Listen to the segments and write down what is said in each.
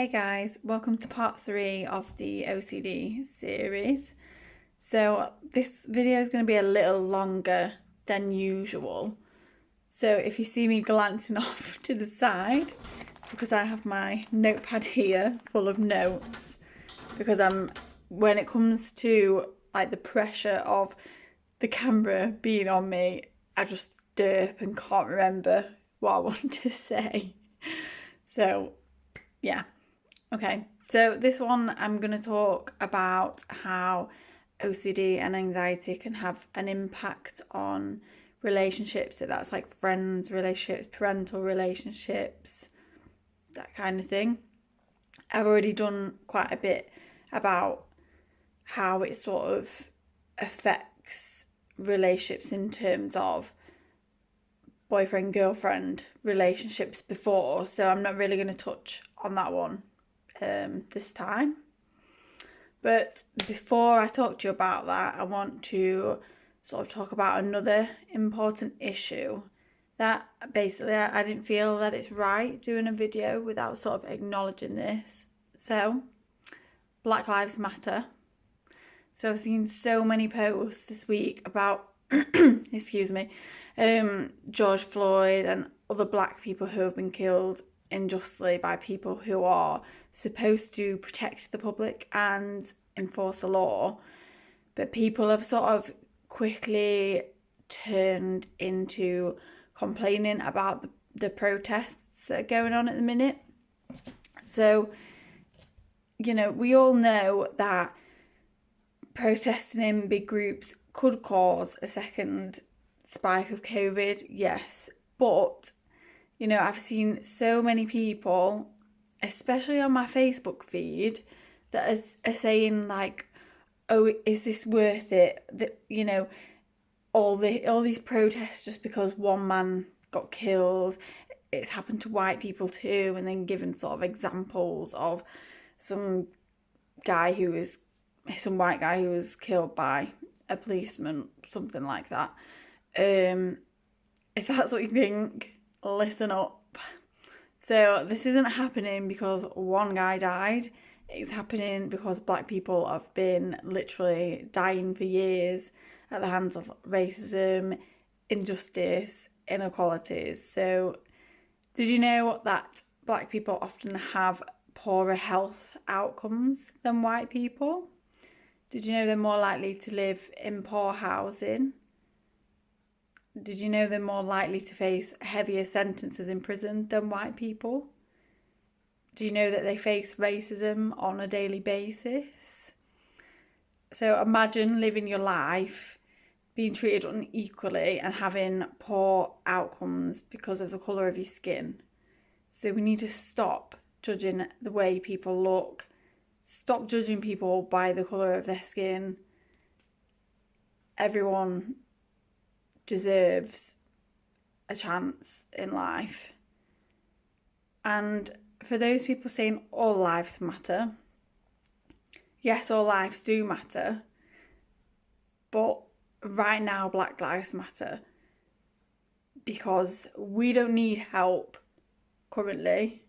Hey guys, welcome to part 3 of the OCD series. So this video is going to be a little longer than usual. So if you see me glancing off to the side, because I have my notepad here full of notes, because when it comes to like the pressure of the camera being on me, I just derp and can't remember what I want to say. So yeah. Okay, so this one I'm going to talk about how OCD and anxiety can have an impact on relationships. So that's like friends, relationships, parental relationships, that kind of thing. I've already done quite a bit about how it sort of affects relationships in terms of boyfriend-girlfriend relationships before, so I'm not really going to touch on that one this time. But before I talk to you about that, I want to sort of talk about another important issue that basically I didn't feel that it's right doing a video without sort of acknowledging this. So, Black Lives Matter. So I've seen so many posts this week about excuse me, George Floyd and other black people who have been killed unjustly by people who are supposed to protect the public and enforce the law, but people have sort of quickly turned into complaining about the protests that are going on at the minute. So, you know, we all know that protesting in big groups could cause a second spike of COVID, yes, but you know, I've seen so many people, especially on my Facebook feed, that are saying like, "Oh, is this worth it?" That, you know, all these protests just because one man got killed. It's happened to white people too, and then given sort of examples of some white guy who was killed by a policeman, something like that. If that's what you think, listen up. So this isn't happening because one guy died. It's happening because black people have been literally dying for years at the hands of racism, injustice, inequalities. So did you know that black people often have poorer health outcomes than white people? Did you know they're more likely to live in poor housing? Did you know they're more likely to face heavier sentences in prison than white people? Do you know that they face racism on a daily basis? So imagine living your life being treated unequally and having poor outcomes because of the colour of your skin. So we need to stop judging the way people look. Stop judging people by the colour of their skin. Everyone deserves a chance in life. And for those people saying all lives matter, yes, all lives do matter, but right now Black Lives Matter because we don't need help currently.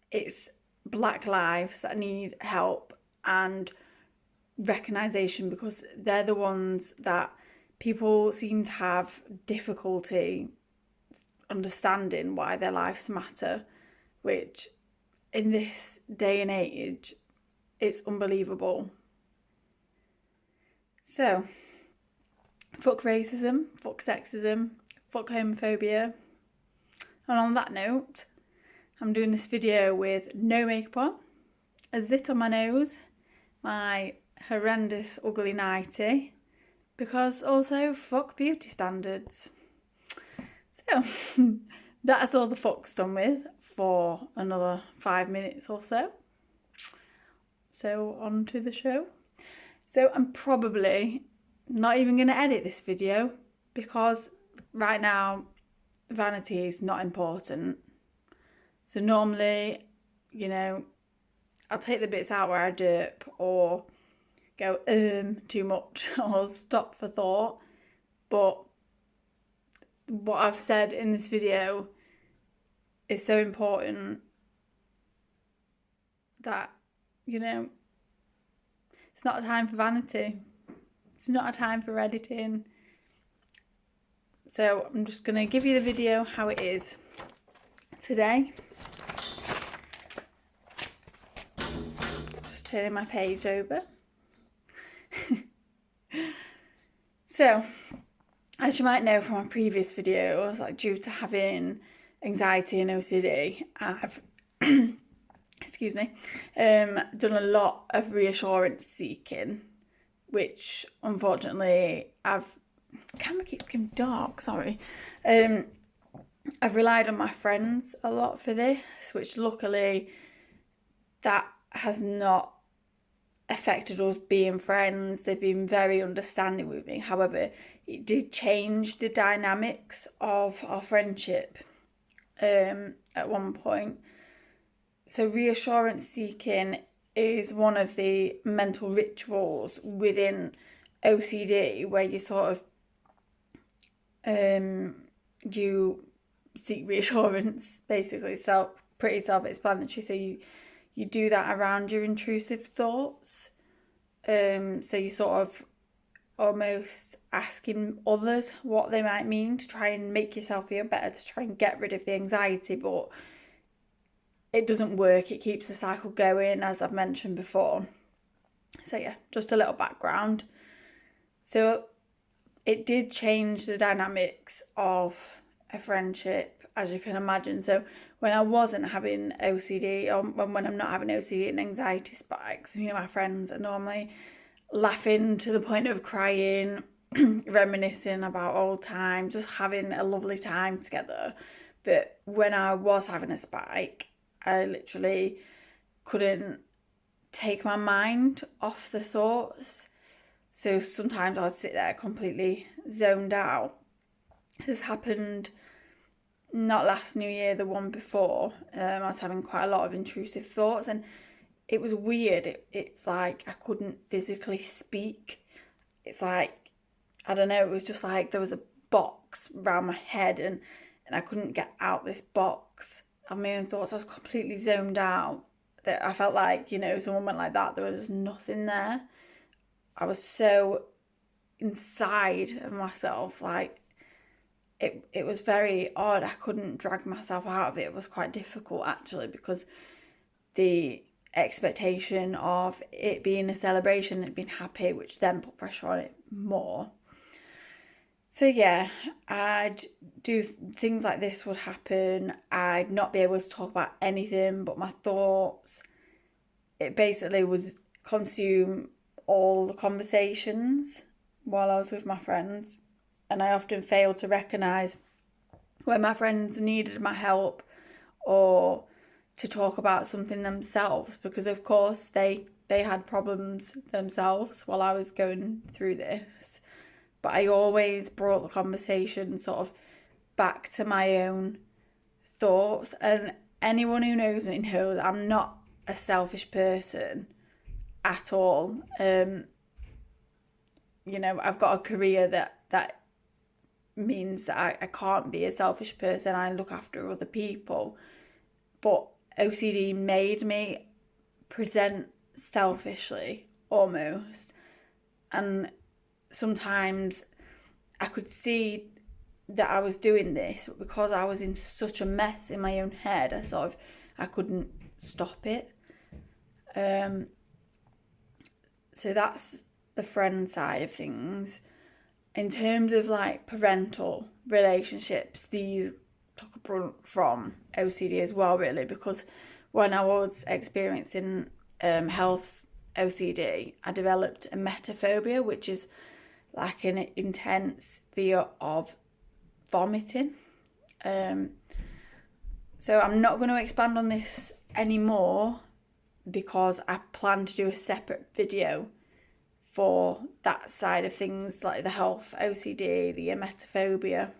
It's Black lives that need help and recognition because they're the ones that people seem to have difficulty understanding why their lives matter, which in this day and age, it's unbelievable. So, fuck racism, fuck sexism, fuck homophobia. And on that note, I'm doing this video with no makeup on, a zit on my nose, my horrendous ugly nightie, because also fuck beauty standards. So that's all the fucks done with for another 5 minutes or so. So on to the show. So I'm probably not even going to edit this video because right now vanity is not important. So normally, you know, I'll take the bits out where I derp or go too much or stop for thought, but what I've said in this video is so important that, it's not a time for vanity. It's not a time for editing. So I'm just going to give you the video how it is today. Just turning my page over. So, as you might know from my previous videos, like due to having anxiety and OCD, I've excuse me, done a lot of reassurance seeking, which unfortunately camera keeps getting dark, sorry. I've relied on my friends a lot for this, which luckily that has not affected us being friends. They've been very understanding with me. However, it did change the dynamics of our friendship at one point. So reassurance seeking is one of the mental rituals within OCD where you sort of you seek reassurance, basically. Pretty self-explanatory. So you do that around your intrusive thoughts. So you sort of almost asking others what they might mean to try and make yourself feel better, to try and get rid of the anxiety, but it doesn't work. It keeps the cycle going, as I've mentioned before. So yeah, just a little background. So it did change the dynamics of a friendship, as you can imagine. So when I wasn't having OCD, or when I'm not having OCD and anxiety spikes, me and my friends are normally laughing to the point of crying, reminiscing about old times, just having a lovely time together. But when I was having a spike, I literally couldn't take my mind off the thoughts. So sometimes I'd sit there completely zoned out. This happened not last New Year, the one before. I was having quite a lot of intrusive thoughts, and it was weird. It's like I couldn't physically speak. It's like, I don't know, it was just like there was a box around my head and I couldn't get out this box of my own thoughts. I was completely zoned out. That I felt like, someone went like that, there was just nothing there. I was so inside of myself, like it was very odd. I couldn't drag myself out of it. It was quite difficult actually, because the expectation of it being a celebration and being happy, which then put pressure on it more. So yeah, I'd do things like this would happen. I'd not be able to talk about anything but my thoughts. It basically would consume all the conversations while I was with my friends, and I often failed to recognise when my friends needed my help or to talk about something themselves, because of course they had problems themselves while I was going through this. But I always brought the conversation sort of back to my own thoughts. And anyone who knows me knows I'm not a selfish person at all. I've got a career that means that I can't be a selfish person. I look after other people. But OCD made me present selfishly, almost. And sometimes I could see that I was doing this, but because I was in such a mess in my own head, I couldn't stop it. So that's the friend side of things. In terms of like parental relationships, these took a brunt from OCD as well, really, because when I was experiencing health OCD, I developed a emetophobia, which is like an intense fear of vomiting. So I'm not going to expand on this anymore because I plan to do a separate video for that side of things, like the health OCD, the emetophobia.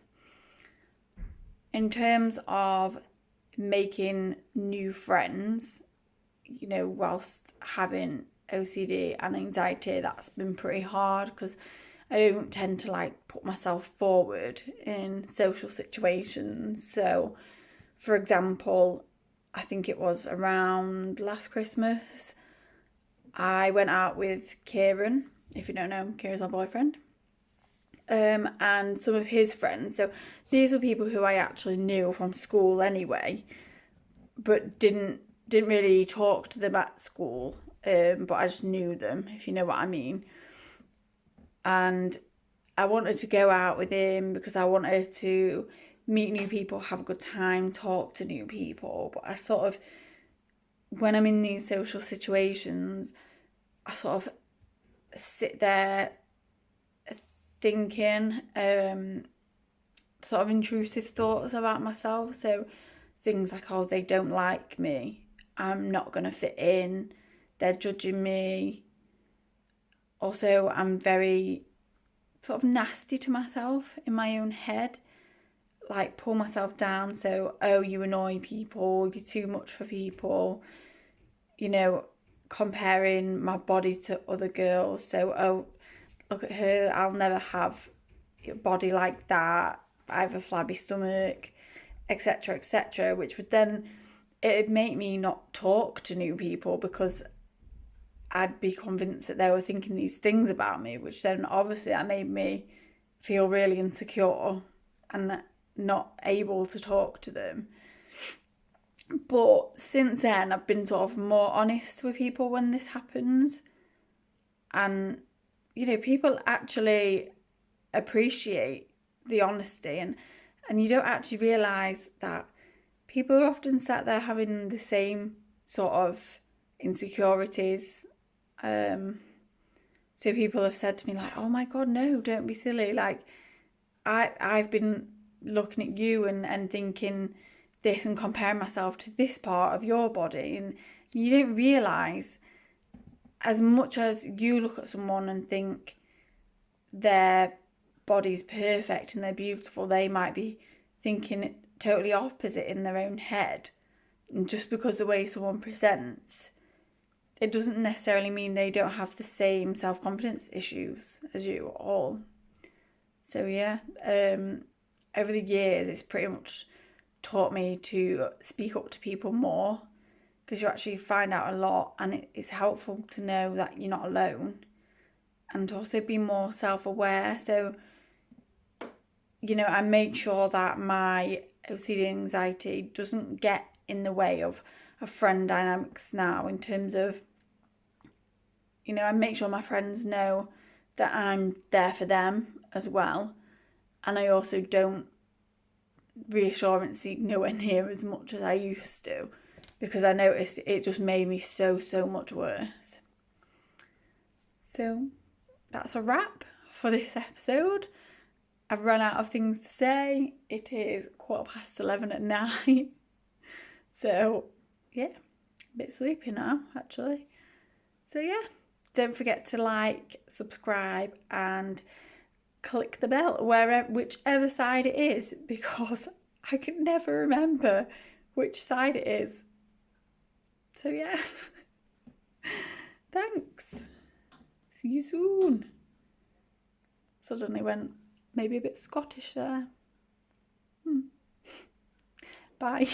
In terms of making new friends, whilst having OCD and anxiety, that's been pretty hard because I don't tend to put myself forward in social situations. So, for example, I think it was around last Christmas, I went out with Kieran. If you don't know, Kieran's my boyfriend. And some of his friends. So these were people who I actually knew from school anyway, but didn't really talk to them at school. But I just knew them, if you know what I mean. And I wanted to go out with him because I wanted to meet new people, have a good time, talk to new people. But I sort of, when I'm in these social situations, I sort of sit there thinking sort of intrusive thoughts about myself. So things like, oh, they don't like me, I'm not going to fit in, they're judging me. Also, I'm very sort of nasty to myself in my own head, like pull myself down. So, oh, you annoy people, you're too much for people, you know, comparing my body to other girls. So, oh, look at her, I'll never have a body like that, I have a flabby stomach, etc., etc., which would then, it'd make me not talk to new people because I'd be convinced that they were thinking these things about me, which then obviously that made me feel really insecure and not able to talk to them. But since then, I've been sort of more honest with people when this happens. And, you know, people actually appreciate the honesty, and you don't actually realise that people are often sat there having the same sort of insecurities. So people have said to me like, oh my God, no, don't be silly. Like, I've been looking at you and thinking this and comparing myself to this part of your body. And you don't realise, as much as you look at someone and think their body's perfect and they're beautiful, they might be thinking totally opposite in their own head. And just because the way someone presents, it doesn't necessarily mean they don't have the same self-confidence issues as you all. So yeah, over the years, it's pretty much taught me to speak up to people more, because you actually find out a lot, and it's helpful to know that you're not alone, and to also be more self-aware. So, you know, I make sure that my OCD anxiety doesn't get in the way of friend dynamics now, in terms of, you know, I make sure my friends know that I'm there for them as well. And I also don't reassurance seek nowhere near as much as I used to, because I noticed it just made me so much worse. So that's a wrap for this episode. I've run out of things to say. It is 11:15 at night. So yeah, a bit sleepy now actually. So yeah, don't forget to like, subscribe, and click the bell whichever side it is, because I can never remember which side it is. So yeah, thanks. See you soon. Suddenly went maybe a bit Scottish there. Bye.